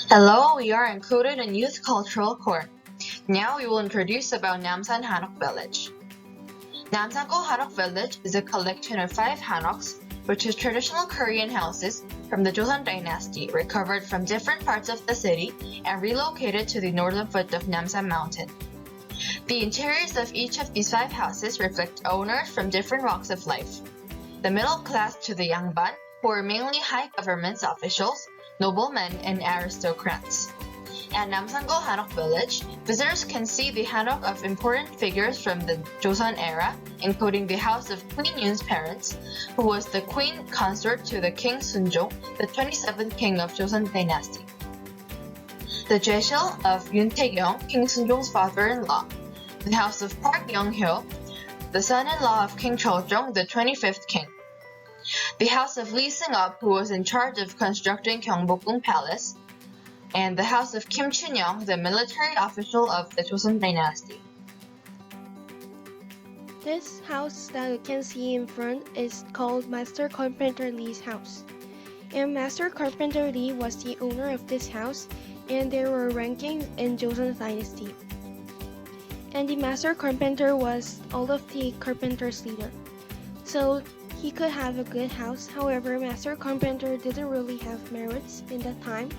Hello, we are included in Youth Cultural Corps. Now we will introduce about Namsangol Hanok Village. Namsangol Hanok Village is a collection of 5 hanoks, which is traditional Korean houses from the Joseon dynasty recovered from different parts of the city and relocated to the northern foot of Namsan Mountain. The interiors of each of these 5 houses reflect owners from different walks of life. The middle class to the Yangban, who are mainly high government officials, noblemen, and aristocrats. At Namsangol Hanok Village, visitors can see the hanok of important figures from the Joseon era, including the house of Queen Yoon's parents, who was the queen consort to the King Sunjong, the 27th king of Joseon dynasty. The Jaeshil of Yoon Tae-kyung, King Sunjong's father-in-law. The house of Park Young-hyo, the son-in-law of King Cheoljong, the 25th king. The house of Lee Seung-up, who was in charge of constructing Gyeongbokgung Palace, and the house of Kim Chun-young, the military official of the Joseon dynasty. This house that you can see in front is called Master Carpenter Lee's house. And Master Carpenter Lee was the owner of this house, and there were rankings in Joseon dynasty. And the Master Carpenter was all of the carpenters' leader. So he could have a good house. However, Master Carpenter didn't really have merits in that time,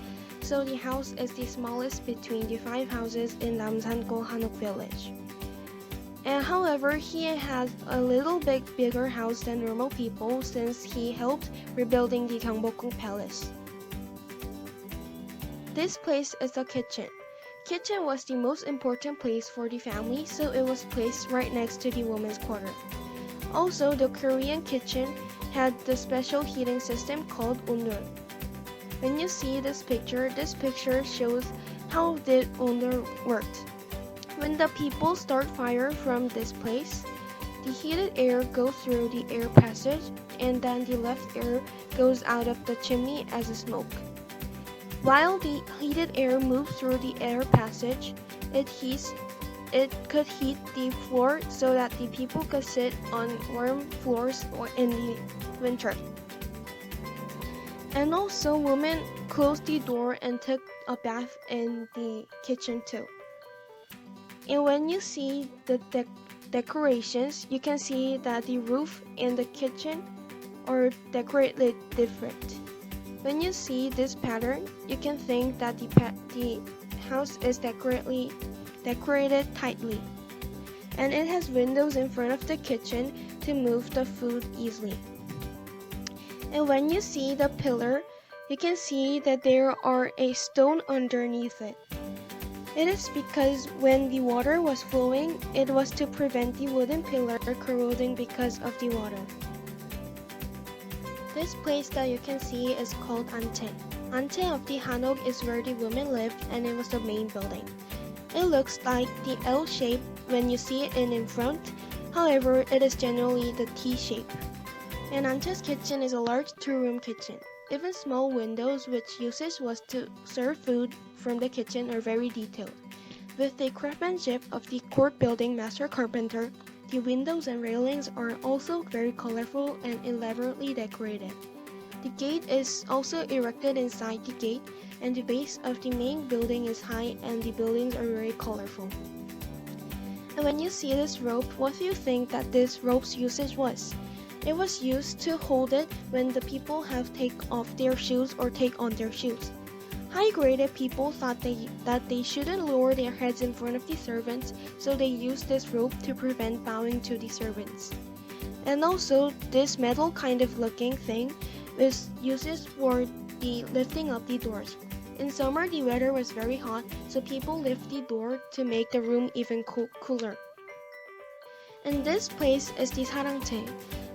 so the house is the smallest between the 5 houses in Namsangol Hanok Village. And however, he had a little bit bigger house than normal people since he helped rebuilding the Gyeongbokgung Palace. This place is the kitchen. Kitchen was the most important place for the family, so it was placed right next to the women's quarter. Also, the Korean kitchen had the special heating system called unur. When you see this picture shows how the unur worked. When the people start fire from this place, the heated air goes through the air passage, and then the left air goes out of the chimney as a smoke. While the heated air moves through the air passage, it could heat the floor so that the people could sit on warm floors or in the winter. And also, women closed the door and took a bath in the kitchen too. And when you see the decorations, you can see that the roof and the kitchen are decorated different. When you see this pattern, you can think that the house is decorated tightly, and it has windows in front of the kitchen to move the food easily. And when you see the pillar, you can see that there are a stone underneath it. It is because when the water was flowing, it was to prevent the wooden pillar corroding because of the water. This place that you can see is called Ante. Ante of the Hanok is where the women lived, and it was the main building. It looks like the L shape when you see it in front, however, it is generally the T shape. And Ante's kitchen is a large 2-room kitchen. Even small windows which usage was to serve food from the kitchen are very detailed. With the craftsmanship of the court building master carpenter, the windows and railings are also very colorful and elaborately decorated. The gate is also erected inside the gate, and the base of the main building is high and the buildings are very colorful. And when you see this rope, what do you think that this rope's usage was? It was used to hold it when the people have take off their shoes or take on their shoes. High-graded people thought that they shouldn't lower their heads in front of the servants, so they used this rope to prevent bowing to the servants. And also, this metal kind of looking thing is used for the lifting up the doors. In summer, the weather was very hot, so people lift the door to make the room even cooler. And this place is the sarangchae.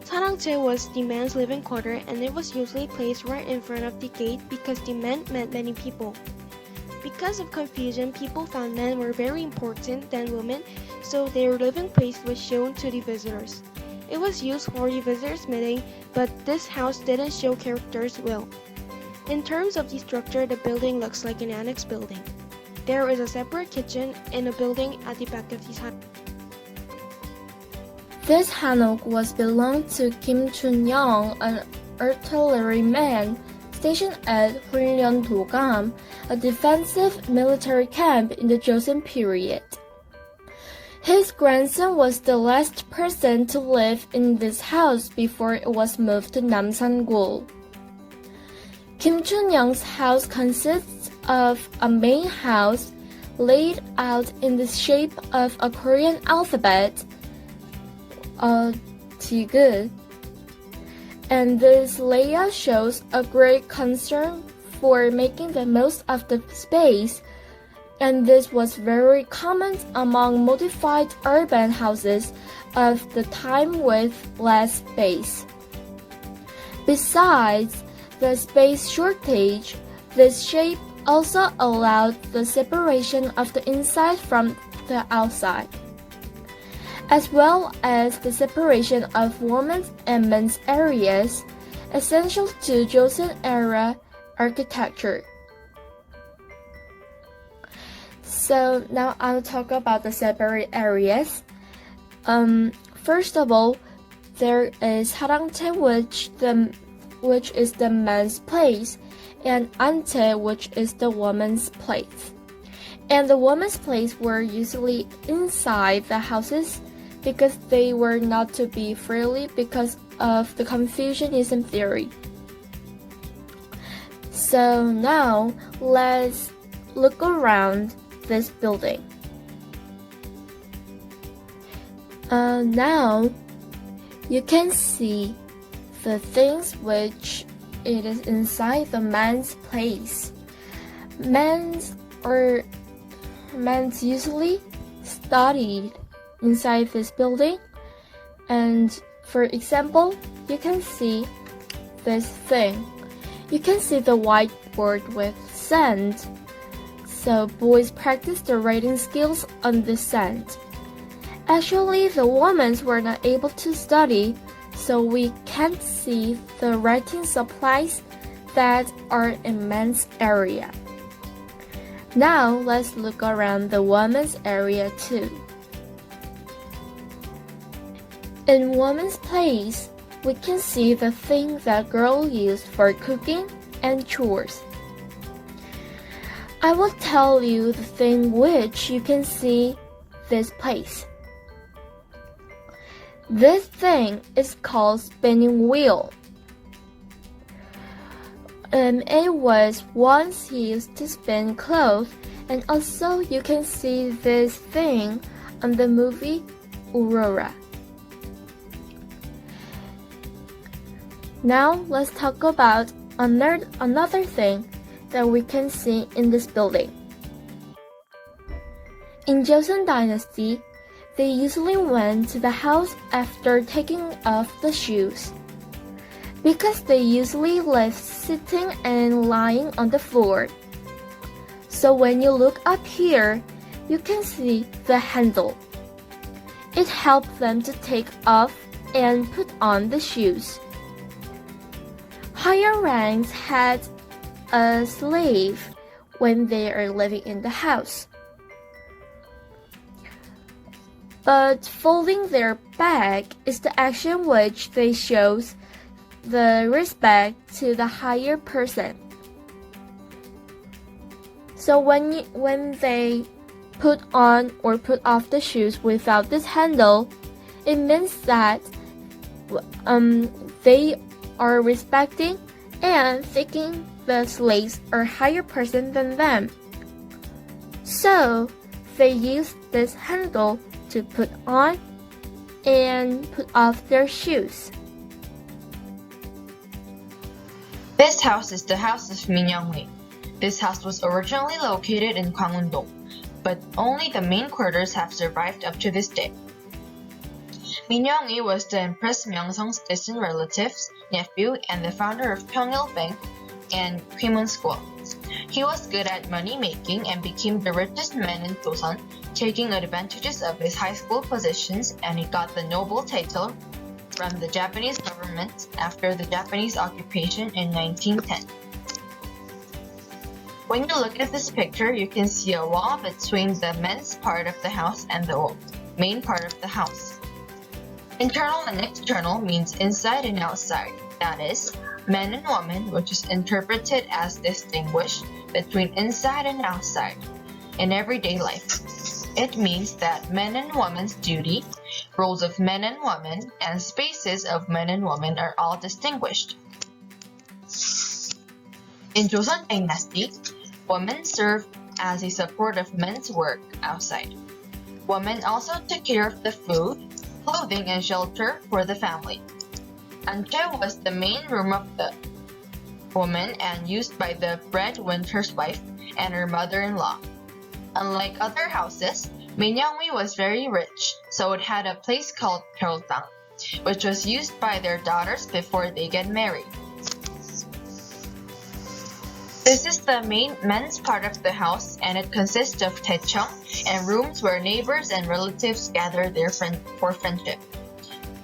Sarangchae was the men's living quarter, and it was usually placed right in front of the gate because the men met many people. Because of confusion, people found men were very important than women, so their living place was shown to the visitors. It was used for the visitors' meeting, but this house didn't show characters well. In terms of the structure, the building looks like an annex building. There is a separate kitchen and a building at the back of the hanok. This hanok was belonged to Kim Chun-young, an artilleryman stationed at 훈련도감, a defensive military camp in the Joseon period. His grandson was the last person to live in this house before it was moved to Namsangol. Kim Chun-young's house consists of a main house laid out in the shape of a Korean alphabet, 지그, and this layout shows a great concern for making the most of the space, and this was very common among modified urban houses of the time with less space. Besides the space shortage, this shape also allowed the separation of the inside from the outside, as well as the separation of women's and men's areas, essential to Joseon era architecture. So now I'll talk about the separate areas. First of all, there is harangche, which is the man's place, and ante, which is the woman's place. And the woman's place were usually inside the houses because they were not to be freely because of the Confucianism theory. So now let's look around this building. Now you can see the things which it is inside the man's place. Men's usually studied inside this building, and for example, you can see this thing. You can see the whiteboard with sand. So boys practice their writing skills on the sand. Actually, the women were not able to study, so we can't see the writing supplies that are in men's area. Now let's look around the women's area too. In women's place, we can see the thing that girls used for cooking and chores. I will tell you the thing which you can see this place. This thing is called spinning wheel. It was once used to spin clothes, and also you can see this thing on the movie Aurora. Now let's talk about another thing that we can see in this building. In Joseon Dynasty, they usually went to the house after taking off the shoes, because they usually lived sitting and lying on the floor. So when you look up here, you can see the handle. It helped them to take off and put on the shoes. Higher ranks had a slave when they are living in the house. But folding their bag is the action which they shows the respect to the higher person. So when they put on or put off the shoes without this handle, it means that they are respecting and thinking the slaves are higher person than them. So they use this handle to put on and put off their shoes. This house is the house of Min Young-wi. This house was originally located in Gwangun-dong, but only the main quarters have survived up to this day. Min Young-wi was the Empress Myeongseong's distant relative's nephew and the founder of Pyeongil Bank and Kwimun School. He was good at money making and became the richest man in Joseon, taking advantages of his high school positions, and he got the noble title from the Japanese government after the Japanese occupation in 1910. When you look at this picture, you can see a wall between the men's part of the house and the main part of the house. Internal and external means inside and outside. That is, men and women, which is interpreted as distinguished between inside and outside in everyday life. It means that men and women's duty, roles of men and women, and spaces of men and women are all distinguished. In Joseon Dynasty, women served as a support of men's work outside. Women also took care of the food, clothing, and shelter for the family. Ante was the main room of the woman and used by the breadwinner's wife and her mother-in-law. Unlike other houses, Minyeongwi was very rich, so it had a place called Pyeoltang, which was used by their daughters before they get married. This is the main men's part of the house, and it consists of taechyeong and rooms where neighbors and relatives gather for friendship.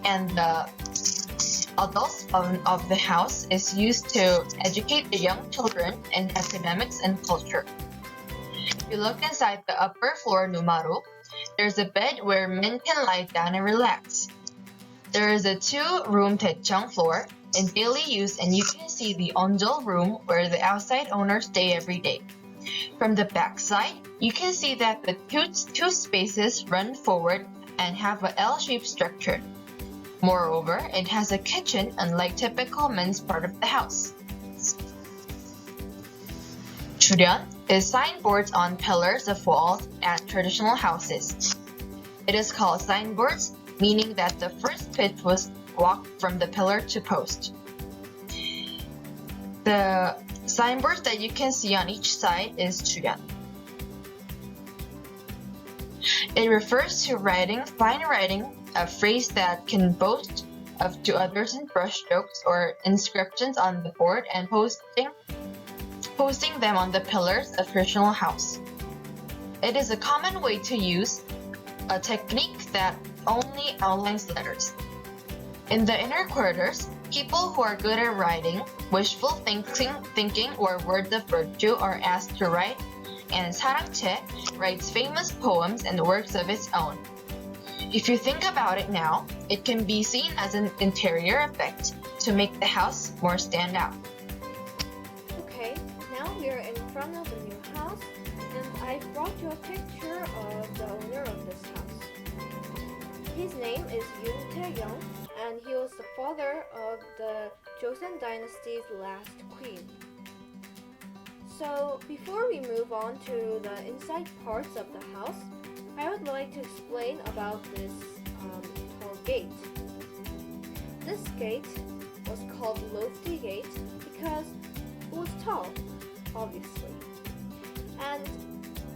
And the adults of the house is used to educate the young children in academics and culture. If you look inside the upper floor numaru, there's a bed where men can lie down and relax. There is a 2-room taechyeong floor in daily use, and you can see the onjol room where the outside owners stay every day. From the back side, you can see that the two spaces run forward and have an L-shaped structure. Moreover, it has a kitchen unlike typical men's part of the house. Churyeon is signboards on pillars of walls at traditional houses. It is called signboards, meaning that the first pitch was walked from the pillar to post. The signboards that you can see on each side is churyeon. It refers to writing, fine writing, a phrase that can boast of to others in brushstrokes or inscriptions on the board and posting them on the pillars of traditional house. It is a common way to use a technique that only outlines letters. In the inner quarters, people who are good at writing, wishful thinking, or words of virtue are asked to write, and 사랑채 writes famous poems and works of its own. If you think about it now, it can be seen as an interior effect to make the house more stand out. Okay, now we are in front of the new house, and I brought you a picture of the owner of this house. His name is Yoon Tae-young, and he was the father of the Joseon Dynasty's last queen. So before we move on to the inside parts of the house, I would like to explain about this tall gate. This gate was called lofty gate because it was tall, obviously. And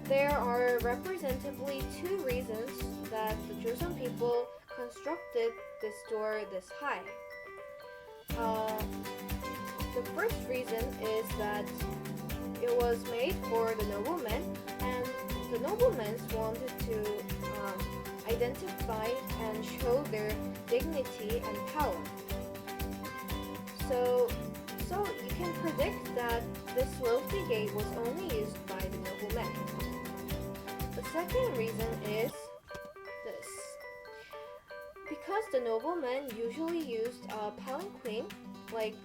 there are representatively 2 reasons that the Joseon people constructed this door this high. The first reason is that it was made for the noblemen, and the noblemen wanted to identify and show their dignity and power. So you can predict that this lofty gate was only used by the noblemen. The second reason is this. Because the noblemen usually used a palanquin, like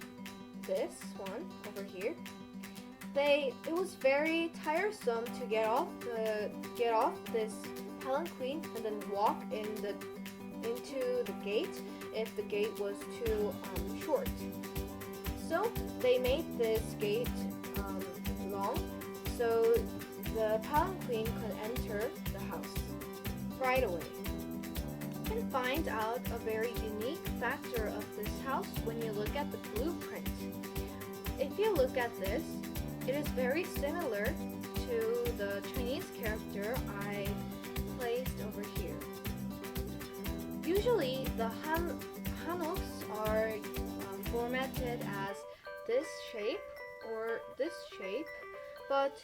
this one over here, it was very tiresome to get off this palanquin and then walk into the gate if the gate was too short. So they made this gate long so the palanquin could enter the house right away. You can find out a very unique factor of this house when you look at the blueprint. If you look at this, it is very similar to the Chinese character I placed over here. Usually the hanoks are formatted as this shape or this shape, but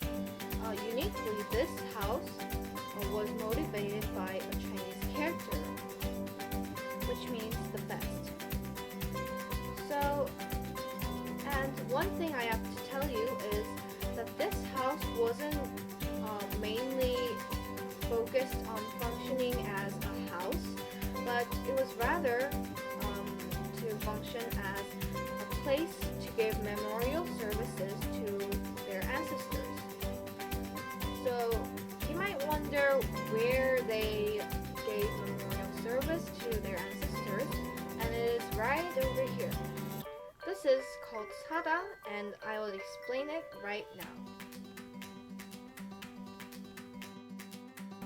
uniquely this house was motivated by a Chinese character, which means the best. So, and one thing I have to tell you is that this house wasn't mainly focused on functioning as a house, but it was rather to function as a place to give memorial services to their ancestors. So you might wonder where they gave memorial service to their ancestors, and it is right over here. This is called Sada, and I will explain it right now.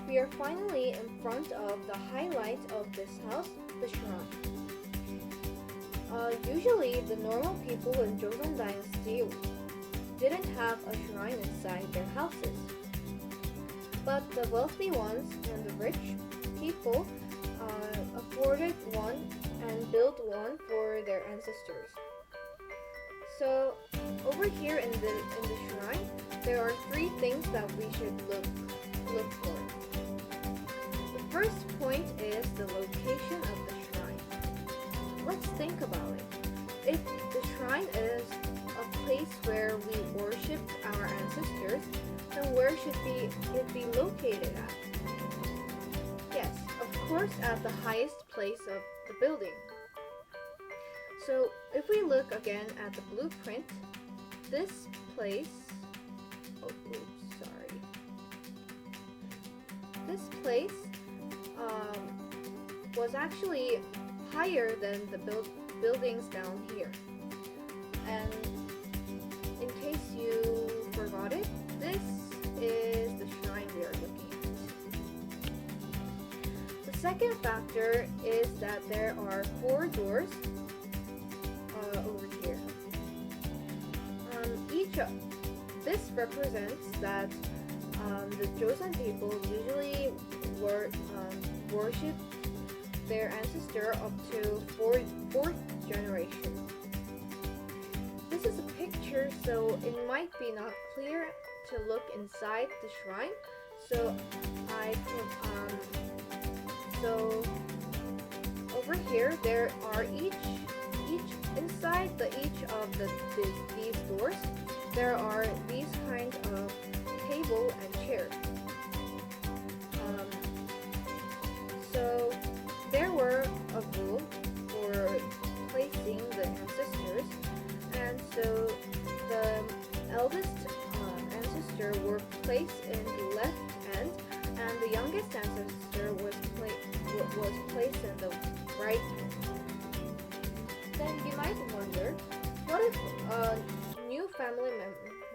We are finally in front of the highlight of this house, the shrine. Usually, the normal people in Joseon Dynasty didn't have a shrine inside their houses. But the wealthy ones and the rich people afforded one and built one for their ancestors. So over here in the shrine, there are three things that we should look for. The first point is the location of the shrine. Let's think about it. If the shrine is a place where we worship our ancestors, then where should it be located at? Yes, of course, at the highest place of the building. So if we look again at the blueprint, this place, this place was actually higher than the buildings down here. And in case you forgot it, this is the shrine we are looking at. The second factor is that there are 4 doors over here. This represents that the Joseon people usually worship their ancestor up to 4th generation. This is a picture, so it might be not clear to look inside the shrine. So so over here there are each inside each of these doors there are these kinds of table and chairs. So there were a rule for placing the ancestors, and so the eldest ancestor were placed in the left end, and the youngest ancestor was placed in the right end. Then you might wonder, what if a new family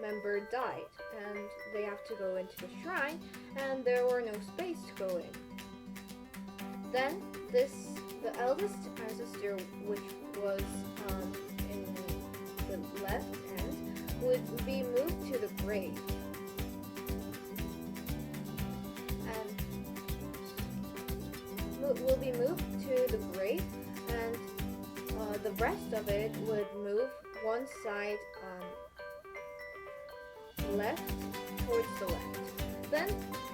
member died and they have to go into the shrine and there were no space to go in? Then the eldest ancestor, which was in the left end, would be moved to the grave. Will be moved to the grave, and the rest of it would move one side left towards the left. Then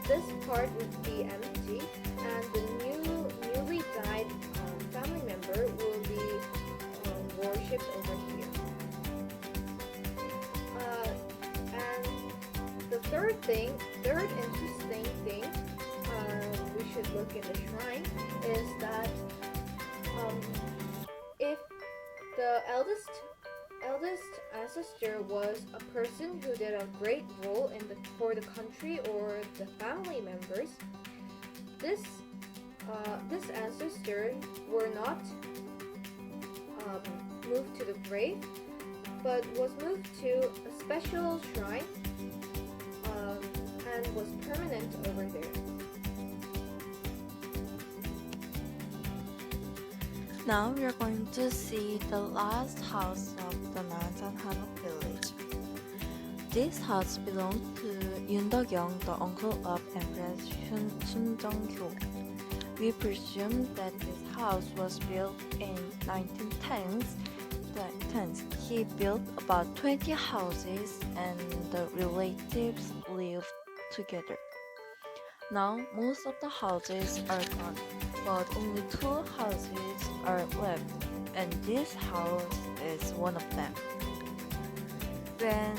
this part would be empty, and the newly died family member will be worshipped over here. And the third interesting thing we should look in the shrine is that if the eldest ancestor was a person who did a great role for the country or the family members, this ancestor were not moved to the grave, but was moved to a special shrine and was permanent over there. Now we are going to see the last house of the Namsangol Hanok Village. This house belonged to Yoon Do-kyung, the uncle of Empress Sun Jung-kyo. We presume that this house was built in 1910s. He built about 20 houses and the relatives lived together. Now most of the houses are gone, but only 2 houses are left, and this house is one of them. When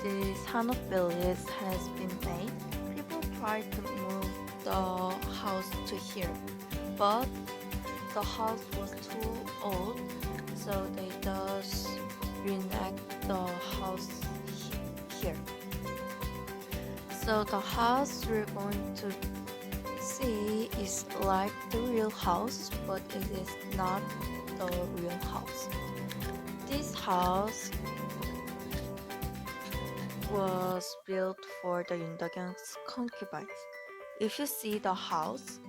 this Hanok Village has been made, people tried to move the house to here, but the house was too old, so they just reenact the house here. So the house we're going to see is like the real house, but it is not the real house. This house was built for the Yundakyang's concubines. If you see the house,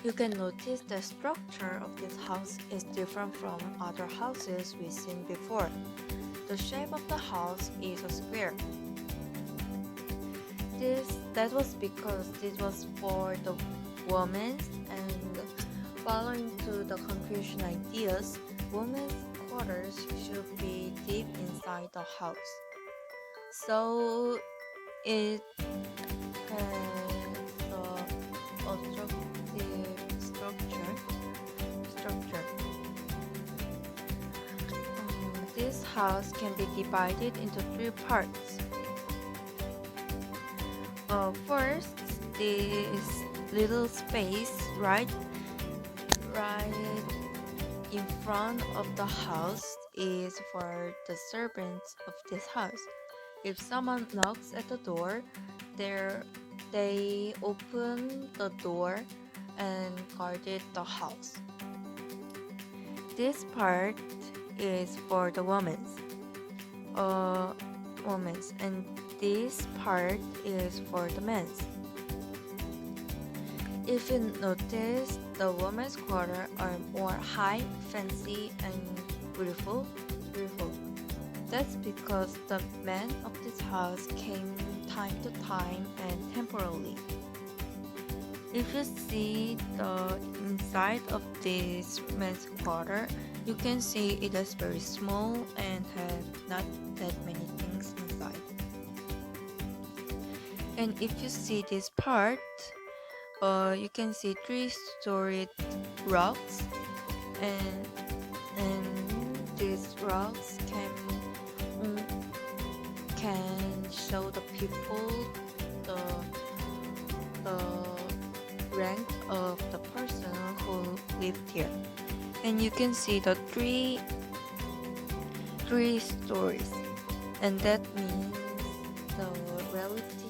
you can notice the structure of this house is different from other houses we've seen before. The shape of the house is a square. That was because this was for the women, and following to the Confucian ideas, women's quarters should be deep inside the house. So it has a attractive structure. This house can be divided into 3 parts. First, this little space right in front of the house is for the servants of this house. If someone knocks at the door, they open the door and guarded the house. This part is for the women's, and this part is for the men's. If you notice, the women's quarter are more high, fancy, and beautiful. That's because the men of this house came time to time and temporarily. If you see the inside of this men's quarter, you can see it is very small and have not that many things inside. And if you see this part, you can see 3-storied rocks, and these rocks can show the people the rank of the person who lived here. And you can see the three stories, and that means the relative